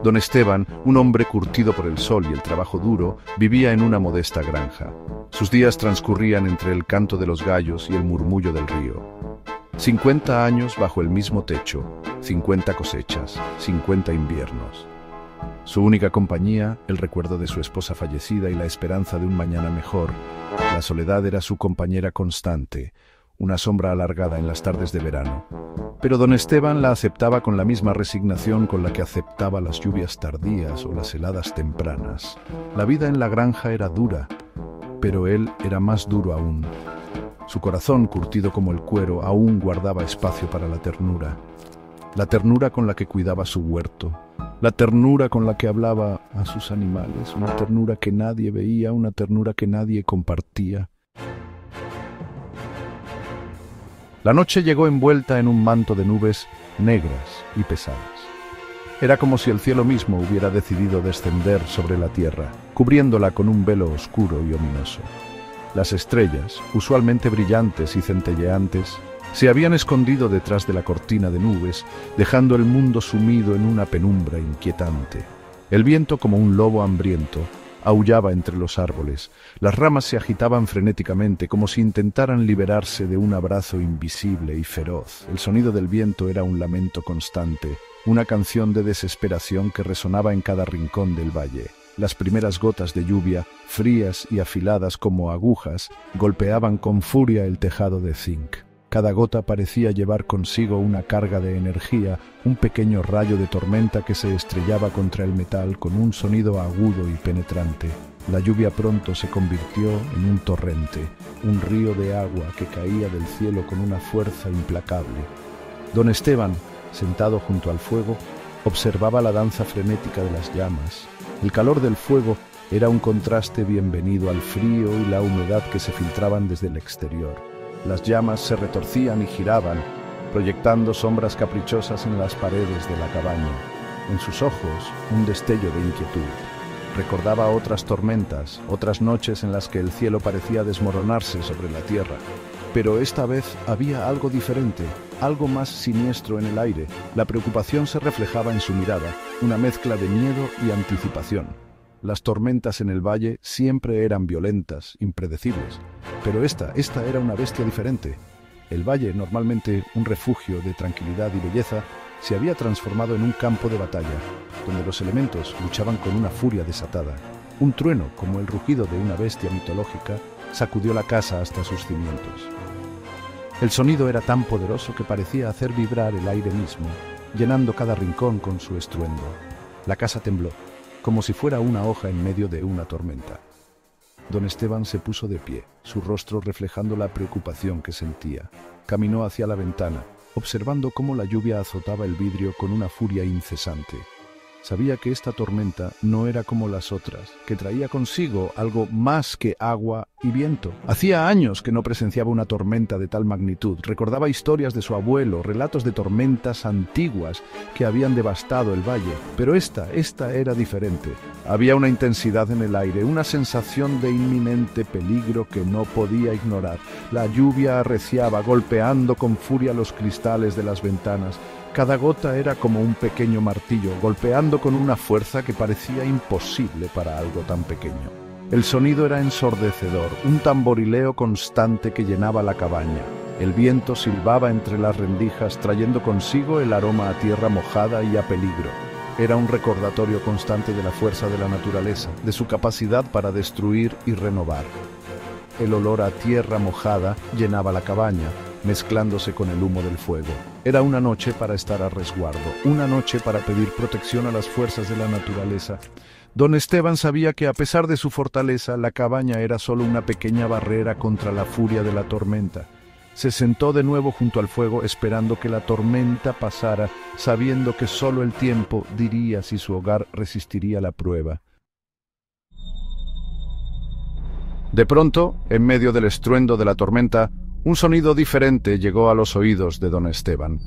Don Esteban, un hombre curtido por el sol y el trabajo duro, vivía en una modesta granja. Sus días transcurrían entre el canto de los gallos y el murmullo del río. 50 años bajo el mismo techo, 50 cosechas, 50 inviernos. Su única compañía, el recuerdo de su esposa fallecida y la esperanza de un mañana mejor. La soledad era su compañera constante, una sombra alargada en las tardes de verano. Pero don Esteban la aceptaba con la misma resignación con la que aceptaba las lluvias tardías o las heladas tempranas. La vida en la granja era dura, pero él era más duro aún. Su corazón, curtido como el cuero, aún guardaba espacio para la ternura con la que cuidaba su huerto, la ternura con la que hablaba a sus animales, una ternura que nadie veía, una ternura que nadie compartía. La noche llegó envuelta en un manto de nubes negras y pesadas. Era como si el cielo mismo hubiera decidido descender sobre la tierra, cubriéndola con un velo oscuro y ominoso. Las estrellas, usualmente brillantes y centelleantes, se habían escondido detrás de la cortina de nubes, dejando el mundo sumido en una penumbra inquietante. El viento, como un lobo hambriento, aullaba entre los árboles. Las ramas se agitaban frenéticamente, como si intentaran liberarse de un abrazo invisible y feroz. El sonido del viento era un lamento constante, una canción de desesperación que resonaba en cada rincón del valle. Las primeras gotas de lluvia, frías y afiladas como agujas, golpeaban con furia el tejado de zinc. Cada gota parecía llevar consigo una carga de energía, un pequeño rayo de tormenta que se estrellaba contra el metal con un sonido agudo y penetrante. La lluvia pronto se convirtió en un torrente, un río de agua que caía del cielo con una fuerza implacable. Don Esteban, sentado junto al fuego, observaba la danza frenética de las llamas. El calor del fuego era un contraste bienvenido al frío y la humedad que se filtraban desde el exterior. Las llamas se retorcían y giraban, proyectando sombras caprichosas en las paredes de la cabaña. En sus ojos, un destello de inquietud. Recordaba otras tormentas, otras noches en las que el cielo parecía desmoronarse sobre la tierra. Pero esta vez había algo diferente, algo más siniestro en el aire. La preocupación se reflejaba en su mirada, una mezcla de miedo y anticipación. Las tormentas en el valle siempre eran violentas, impredecibles, pero esta era una bestia diferente. El valle, normalmente un refugio de tranquilidad y belleza, se había transformado en un campo de batalla, donde los elementos luchaban con una furia desatada. Un trueno, como el rugido de una bestia mitológica, sacudió la casa hasta sus cimientos. El sonido era tan poderoso que parecía hacer vibrar el aire mismo, llenando cada rincón con su estruendo. La casa tembló, como si fuera una hoja en medio de una tormenta. Don Esteban se puso de pie, su rostro reflejando la preocupación que sentía. Caminó hacia la ventana, observando cómo la lluvia azotaba el vidrio con una furia incesante. Sabía que esta tormenta no era como las otras, que traía consigo algo más que agua y viento. Hacía años que no presenciaba una tormenta de tal magnitud. Recordaba historias de su abuelo, relatos de tormentas antiguas que habían devastado el valle. Pero esta era diferente. Había una intensidad en el aire, una sensación de inminente peligro que no podía ignorar. La lluvia arreciaba, golpeando con furia los cristales de las ventanas. Cada gota era como un pequeño martillo, golpeando con una fuerza que parecía imposible para algo tan pequeño. El sonido era ensordecedor, un tamborileo constante que llenaba la cabaña. El viento silbaba entre las rendijas, trayendo consigo el aroma a tierra mojada y a peligro. Era un recordatorio constante de la fuerza de la naturaleza, de su capacidad para destruir y renovar. El olor a tierra mojada llenaba la cabaña, mezclándose con el humo del fuego. Era una noche para estar a resguardo, una noche para pedir protección a las fuerzas de la naturaleza. Don Esteban sabía que a pesar de su fortaleza, la cabaña era solo una pequeña barrera contra la furia de la tormenta. Se sentó de nuevo junto al fuego, esperando que la tormenta pasara, sabiendo que solo el tiempo diría si su hogar resistiría la prueba. De pronto, en medio del estruendo de la tormenta, un sonido diferente llegó a los oídos de don Esteban.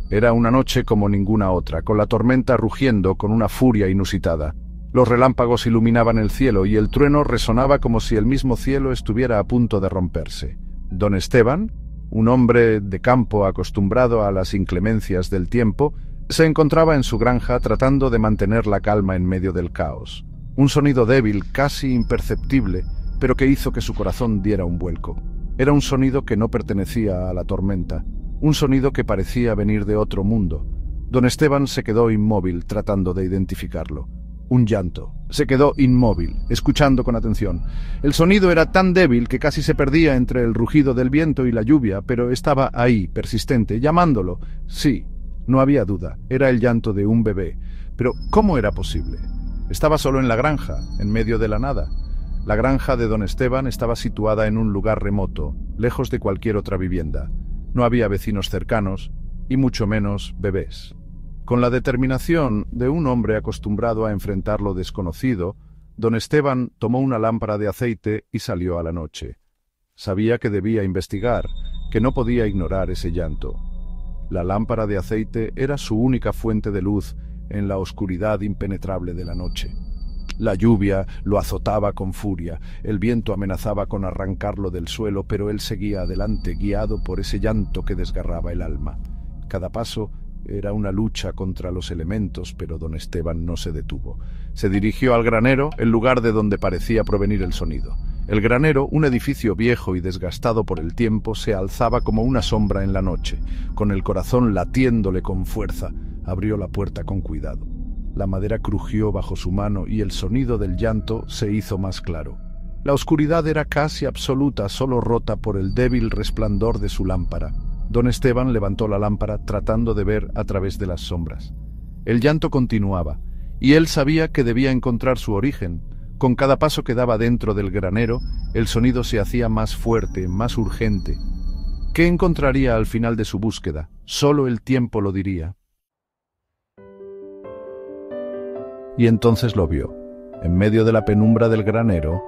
Era una noche como ninguna otra, con la tormenta rugiendo con una furia inusitada. Los relámpagos iluminaban el cielo y el trueno resonaba como si el mismo cielo estuviera a punto de romperse. Don Esteban, un hombre de campo acostumbrado a las inclemencias del tiempo, se encontraba en su granja tratando de mantener la calma en medio del caos. Un sonido débil, casi imperceptible, pero que hizo que su corazón diera un vuelco. Era un sonido que no pertenecía a la tormenta, un sonido que parecía venir de otro mundo. Don Esteban se quedó inmóvil tratando de identificarlo. Un llanto. Se quedó inmóvil, escuchando con atención. El sonido era tan débil que casi se perdía entre el rugido del viento y la lluvia, pero estaba ahí, persistente, llamándolo. Sí, no había duda, era el llanto de un bebé. Pero ¿cómo era posible? Estaba solo en la granja, en medio de la nada. La granja de don Esteban estaba situada en un lugar remoto, lejos de cualquier otra vivienda. No había vecinos cercanos, y mucho menos bebés. Con la determinación de un hombre acostumbrado a enfrentar lo desconocido, don Esteban tomó una lámpara de aceite y salió a la noche. Sabía que debía investigar, que no podía ignorar ese llanto. La lámpara de aceite era su única fuente de luz en la oscuridad impenetrable de la noche. La lluvia lo azotaba con furia, el viento amenazaba con arrancarlo del suelo, pero él seguía adelante, guiado por ese llanto que desgarraba el alma. Cada paso era una lucha contra los elementos, pero don Esteban no se detuvo. Se dirigió al granero, el lugar de donde parecía provenir el sonido. El granero, un edificio viejo y desgastado por el tiempo, se alzaba como una sombra en la noche. Con el corazón latiéndole con fuerza, abrió la puerta con cuidado. La madera crujió bajo su mano y el sonido del llanto se hizo más claro. La oscuridad era casi absoluta, solo rota por el débil resplandor de su lámpara. Don Esteban levantó la lámpara tratando de ver a través de las sombras. El llanto continuaba, y él sabía que debía encontrar su origen. Con cada paso que daba dentro del granero, el sonido se hacía más fuerte, más urgente. ¿Qué encontraría al final de su búsqueda? Solo el tiempo lo diría. Y entonces lo vio. En medio de la penumbra del granero,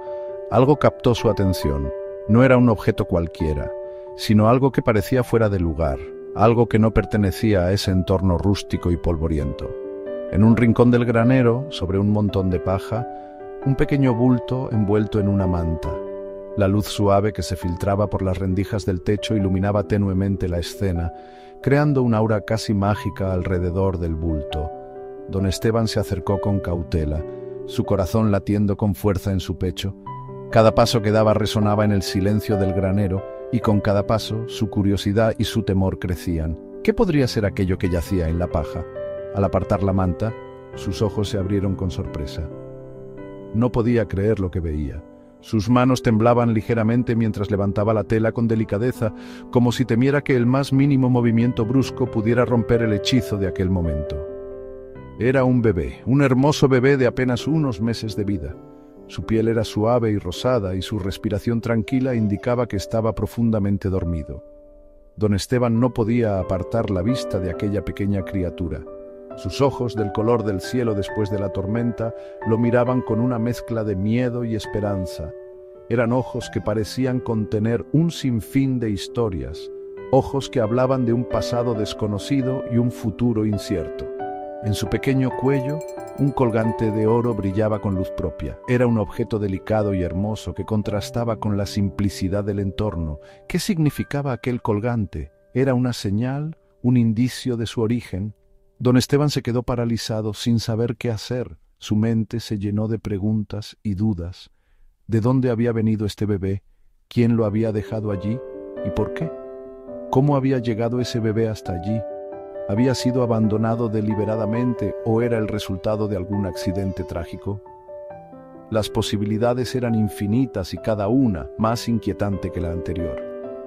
algo captó su atención. No era un objeto cualquiera, sino algo que parecía fuera de lugar, algo que no pertenecía a ese entorno rústico y polvoriento. En un rincón del granero, sobre un montón de paja, un pequeño bulto envuelto en una manta. La luz suave que se filtraba por las rendijas del techo iluminaba tenuemente la escena, creando un aura casi mágica alrededor del bulto. Don Esteban se acercó con cautela, su corazón latiendo con fuerza en su pecho. Cada paso que daba resonaba en el silencio del granero, y con cada paso su curiosidad y su temor crecían. ¿Qué podría ser aquello que yacía en la paja? Al apartar la manta, sus ojos se abrieron con sorpresa. No podía creer lo que veía. Sus manos temblaban ligeramente mientras levantaba la tela con delicadeza, como si temiera que el más mínimo movimiento brusco pudiera romper el hechizo de aquel momento. Era un bebé, un hermoso bebé de apenas unos meses de vida. Su piel era suave y rosada y su respiración tranquila indicaba que estaba profundamente dormido. Don Esteban no podía apartar la vista de aquella pequeña criatura. Sus ojos, del color del cielo después de la tormenta, lo miraban con una mezcla de miedo y esperanza. Eran ojos que parecían contener un sinfín de historias, ojos que hablaban de un pasado desconocido y un futuro incierto. En su pequeño cuello, un colgante de oro brillaba con luz propia. Era un objeto delicado y hermoso que contrastaba con la simplicidad del entorno. ¿Qué significaba aquel colgante? ¿Era una señal, un indicio de su origen? Don Esteban se quedó paralizado, sin saber qué hacer. Su mente se llenó de preguntas y dudas. ¿De dónde había venido este bebé? ¿Quién lo había dejado allí? ¿Y por qué? ¿Cómo había llegado ese bebé hasta allí? ¿Había sido abandonado deliberadamente o era el resultado de algún accidente trágico? Las posibilidades eran infinitas y cada una más inquietante que la anterior.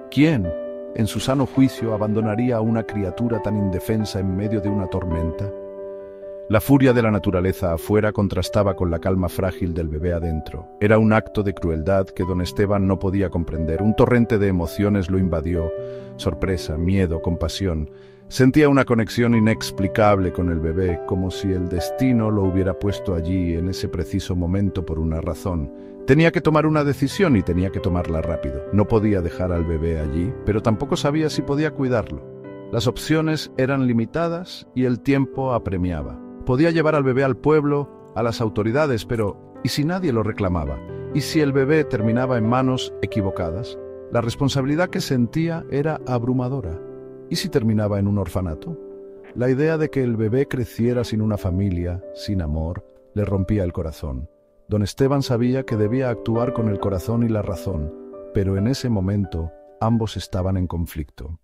¿Quién, en su sano juicio, abandonaría a una criatura tan indefensa en medio de una tormenta? La furia de la naturaleza afuera contrastaba con la calma frágil del bebé adentro. Era un acto de crueldad que don Esteban no podía comprender. Un torrente de emociones lo invadió: sorpresa, miedo, compasión. Sentía una conexión inexplicable con el bebé, como si el destino lo hubiera puesto allí en ese preciso momento por una razón. Tenía que tomar una decisión y tenía que tomarla rápido. No podía dejar al bebé allí, pero tampoco sabía si podía cuidarlo. Las opciones eran limitadas y el tiempo apremiaba. Podía llevar al bebé al pueblo, a las autoridades, pero ¿y si nadie lo reclamaba? ¿Y si el bebé terminaba en manos equivocadas? La responsabilidad que sentía era abrumadora. ¿Y si terminaba en un orfanato? La idea de que el bebé creciera sin una familia, sin amor, le rompía el corazón. Don Esteban sabía que debía actuar con el corazón y la razón, pero en ese momento ambos estaban en conflicto.